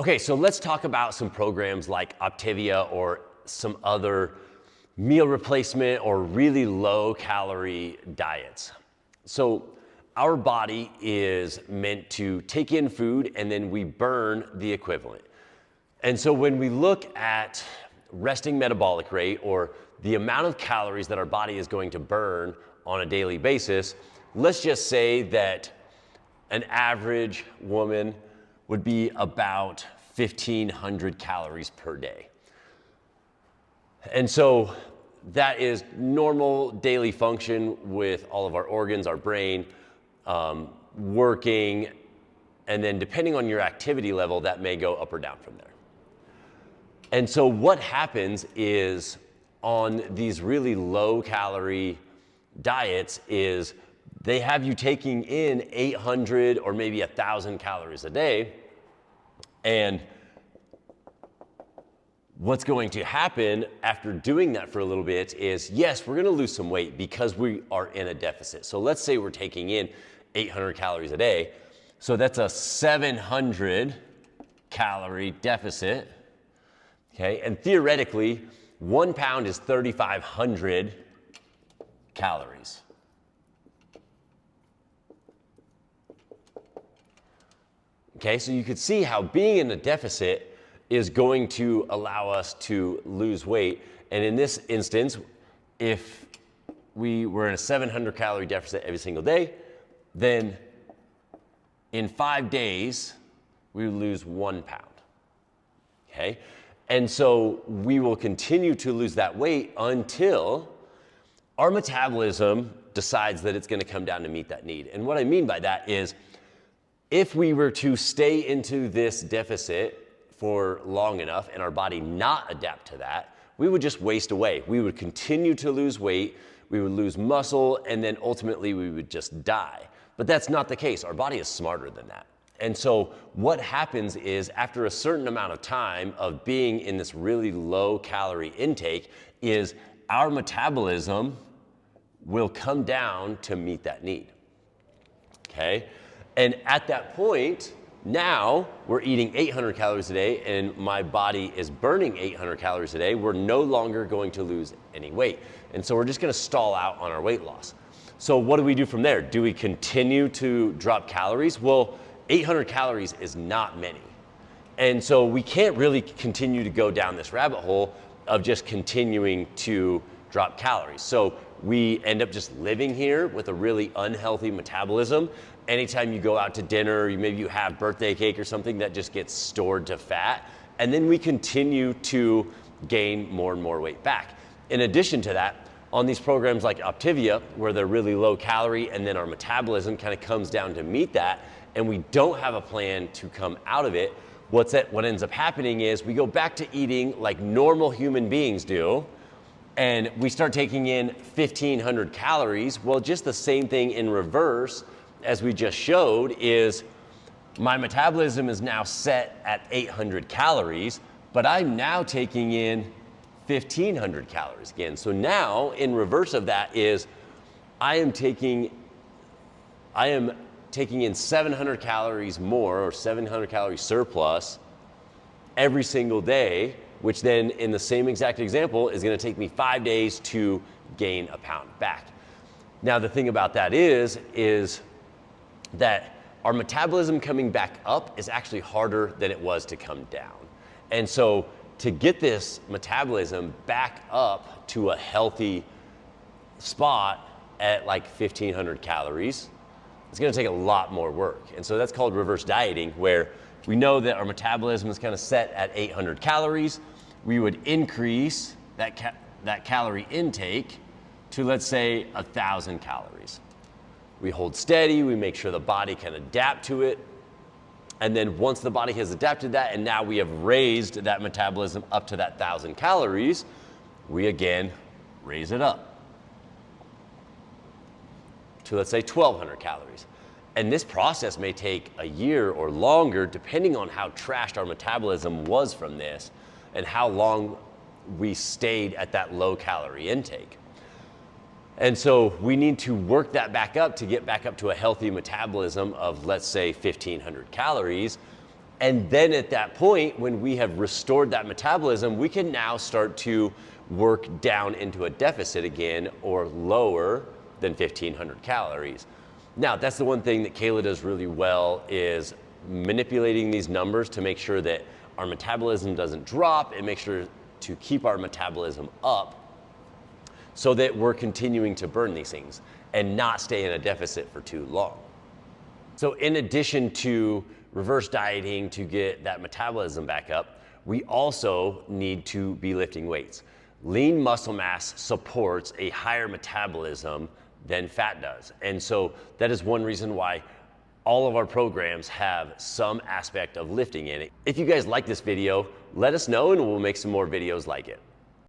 Okay, so let's talk about some programs like Optivia or some other meal replacement or really low calorie diets. So our body is meant to take in food and then we burn the equivalent. And so when we look at resting metabolic rate or the amount of calories that our body is going to burn on a daily basis, let's just say that an average woman would be about 1,500 calories per day. And so that is normal daily function with all of our organs, our brain, working, and then depending on your activity level, that may go up or down from there. And so what happens is on these really low calorie diets is they have you taking in 800 or maybe 1,000 calories a day. And what's going to happen after doing that for a little bit is, yes, we're going to lose some weight because we are in a deficit. So let's say we're taking in 800 calories a day. So that's a 700 calorie deficit. Okay, and theoretically, 1 pound is 3,500 calories. Okay, so you could see how being in a deficit is going to allow us to lose weight. And in this instance, if we were in a 700 calorie deficit every single day, then in 5 days, we would lose 1 pound. Okay? And so we will continue to lose that weight until our metabolism decides that it's going to come down to meet that need. And what I mean by that is if we were to stay into this deficit for long enough and our body not adapt to that, we would just waste away. We would continue to lose weight, we would lose muscle, and then ultimately we would just die. But that's not the case. Our body is smarter than that. And so what happens is after a certain amount of time of being in this really low calorie intake is our metabolism will come down to meet that need. Okay? And at that point, now we're eating 800 calories a day and my body is burning 800 calories a day. We're no longer going to lose any weight. And so we're just going to stall out on our weight loss. So what do we do from there? Do we continue to drop calories? Well, 800 calories is not many. And so we can't really continue to go down this rabbit hole of just continuing to drop calories. So we end up just living here with a really unhealthy metabolism. Anytime you go out to dinner, maybe you have birthday cake or something that just gets stored to fat. And then we continue to gain more and more weight back. In addition to that, on these programs like Optivia, where they're really low calorie and then our metabolism kind of comes down to meet that, and we don't have a plan to come out of it, what ends up happening is we go back to eating like normal human beings do, and we start taking in 1,500 calories. Well, just the same thing in reverse as we just showed is my metabolism is now set at 800 calories, but I'm now taking in 1,500 calories again. So now in reverse of that is I am taking in 700 calories more or 700 calorie surplus every single day, which then in the same exact example is going to take me 5 days to gain a pound back. Now the thing about that is that our metabolism coming back up is actually harder than it was to come down. And so to get this metabolism back up to a healthy spot at like 1,500 calories, it's going to take a lot more work. And so that's called reverse dieting, where we know that our metabolism is kind of set at 800 calories. We would increase that calorie intake to, let's say, 1,000 calories. We hold steady, we make sure the body can adapt to it. And then once the body has adapted that, and now we have raised that metabolism up to that 1,000 calories, we again raise it up to, let's say, 1,200 calories. And this process may take a year or longer, depending on how trashed our metabolism was from this and how long we stayed at that low calorie intake. And so we need to work that back up to get back up to a healthy metabolism of, let's say, 1,500 calories. And then at that point, when we have restored that metabolism, we can now start to work down into a deficit again, or lower than 1,500 calories. Now, that's the one thing that Kayla does really well, is manipulating these numbers to make sure that our metabolism doesn't drop, and make sure to keep our metabolism up so that we're continuing to burn these things and not stay in a deficit for too long. So in addition to reverse dieting to get that metabolism back up, we also need to be lifting weights. Lean muscle mass supports a higher metabolism than fat does. And so that is one reason why all of our programs have some aspect of lifting in it. If you guys like this video, let us know and we'll make some more videos like it.